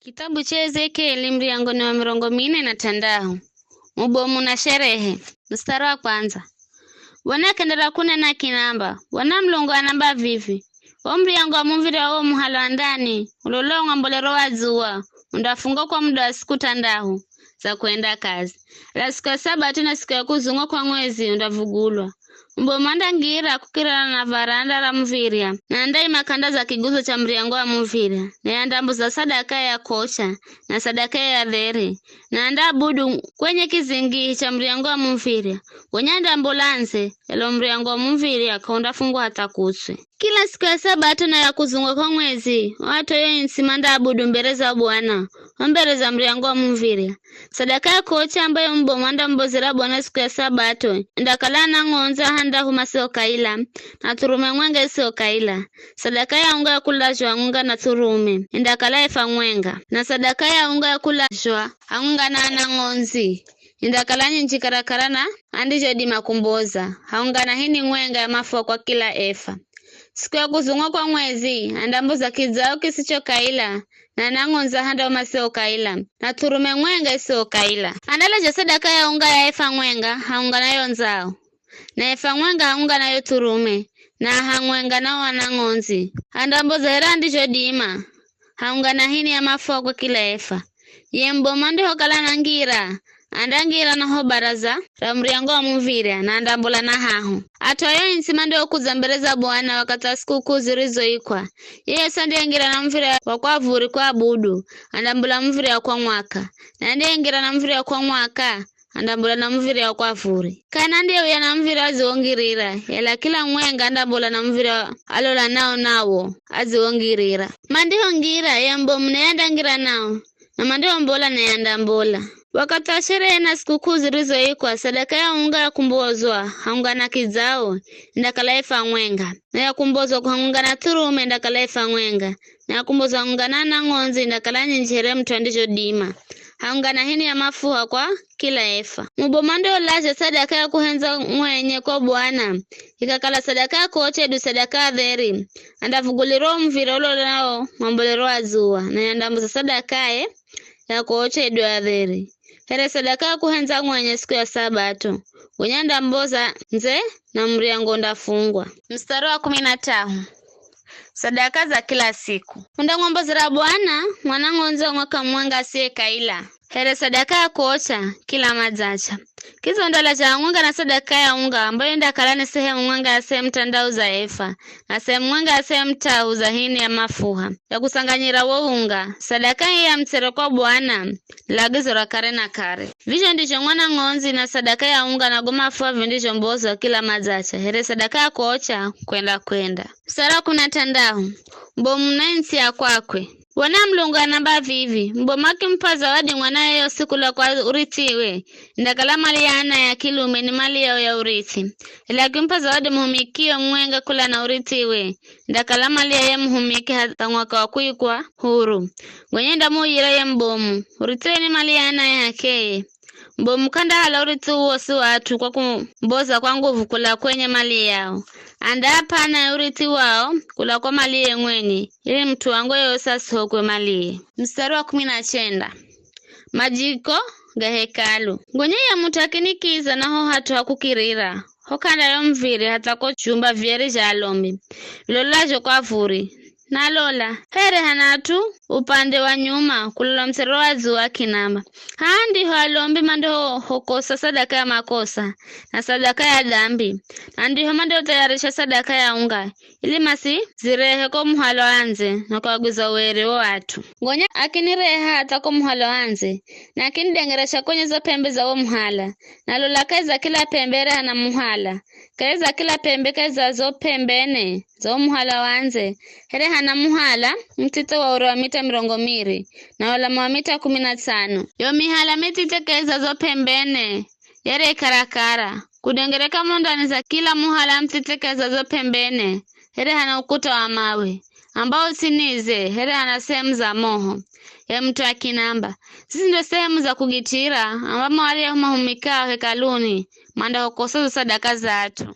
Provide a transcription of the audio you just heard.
Kitabu cha Ezekieli mriango ni wa 46 mubomu na sherehe. Mstari wa kwanza. Bwana akendera kunena kinamba, Bwana Mlungu anamba vivi, omriango wa muviri wa muhalo wa ndani ulolonga mbolero wa zuwa undafunga kwa muda wa siku 6 za kwenda kazi. La siku ya 7 tena siku ya kuzunga kwa mwezi undavugulwa. Mbomanda ngira kukirana na varanda la mviria na andai makanda za kiguzo cha mriango wa mviria na andambu za sadaka ya kocha na sadaka ya dheri na anda budu kwenye kizingi cha mriango wa mviria wanyanda ambulanse elo mriango wa mviria kaunda fungwa hata kuswe. Kila siku ya 7 na ya kuzunga kwa mwezi watu yo insimanda abudu mbele za Bwana mbele za mriango wa mviria sadaka ya kocha ambayo mbomanda mbozera Bwana siku ya 7 ndakala na ngonza handa huma sio kaila na turume mwenga sio kaila sadaka ya unga ya kulashwa unga na turume ndakala efa mwenga na sadaka ya unga ya kulashwa unga na ngonzi ndakala nyinji karakarana andijo di makumboza haunga na hini mwenga ya mafua kwa kila efa. Siku ya kuzunga kwa mwezi andambuza kizao kisicho kaila na nangonza handa umasio kaila na turume mwenga isio kaila andala sadaka ya unga ya efa mwenga haunga nayo nzao na efa mwenga haunga nayo turume na hangwenga na wanangonzi andambuza herandi jodima haunga na hini ya mafua kwa kila efa yembo mande hokala na ngira andangira na ho baraza la mriango wa muviria na andambula na hahu atoyo insimande okuza mbele za Bwana wakati siku kuu zilizoikwa yeye sande ngira na mviria wa kwa vuri kwa budu andambula mviria kwa mwaka na ndiye ngira na mviria kwa mwaka andambula na mviria kwa vuri kana ndiye ya na mviria aziongirira ela kila mwenga andambula na mviria alola nao aziongirira mandiho ngira yembo mneenda ngira nao na mandiho mbola na yandambola. Wakati wa sherehe na sikukuu zilizoikwa sadaka ya unga ya kumbozwa haunga na kizao ndakala efa mwenga na ya kumbozwa haunga na turume ndakala efa mwenga na ya kumbozwa haunga na ngonzi ndakala njere mtwandijo dima haunga na hini ya mafua kwa kila efa. Mubomande olaje sadaka ya kuhenza mwenye kwa Bwana ikakala sadaka ya koche du sadaka dheri andavuguliro mvirolo nao mambolero azuwa na yandambuza sadaka ya koche edu adheri here sadaka ya kuhenza mwenye siku ya 7 wenyanda mboza nze na mriango ndafungwa. Mstari wa 15. Sadaka za kila siku undang'ombozera Bwana mwanangonzo mwaka mwenga asiye kaila here sadaka ya kocha kila mazacha kizo ndala cha mwenga na sadaka ya unga ambayo ndakalane sehemu mwenga ya sehemu mtandao za efa na sehemu mwenga ya sehemu mtau za hini ya mafuha ya kusanganyira wo unga sadaka hii ya msero kwa Bwana lagizo la kare na kare visho ndicho mwana ngonzi na sadaka ya unga na goma fuwa vindisho mbozo kila mazacha here sadaka ya kocha kwenda msara kuna tandao mbomu nainsi ya kwakwe Bwana Mlungu anamba vivi mbomaki mpa zawadi mwanaye yo siku la kwa uritiwe ndakala mali ya ana ya kilume ni mali yao ya urithi ila kimpa zawadi muhumikio mwenga kula na uritiwe ndakala mali ya muhumiki hata mwaka wa kuikwa huru ngonyenda muyira ya mbomu uritiwe ni mali ya ana yake mbomu kanda hala urithi huo si watu kwa kumboza kwa nguvu kula kwenye mali yao anda hapana urithi wao kula kwa mali yengweni ili mtu wangu yosa sokwe mali. Mstari wa 19. Majiko ga hekalu ngonye ya mtu akinikiza naho hatu hakukirira hokanda yo mviri hatako chumba vyeri jalombi lolajo kwa vuri na lola here hanatu upande wa nyuma kulula msero wa zuwa kinama handi halombi mando hokosa sadaka ya makosa na sadaka ya dhambi andi mando tayarisha sadaka ya unga ili masi zirehe kwa muhalo anze na kuagiza were wa watu ngonya akinireha atako muhalo anze na akinidengeresha kwenye za pembe za muhala na lola kaiza kila pembere na muhala kaiza kila pembe kaiza zo pembene za muhala wanze here hana muhala mtito wa uro mita 200 na wala mita 15 yo mihala mitite kaiza zo pembene yare karakara kudengereka mondani za kila muhala mtite kaiza zo pembene here hana ukuta wa mawe ambao sinize here hana sehemu za moho ya mtu akinamba sisi ndio sehemu za kugitira ambamo wale mahumikao hekaluni manda hokosa sadaka za atu.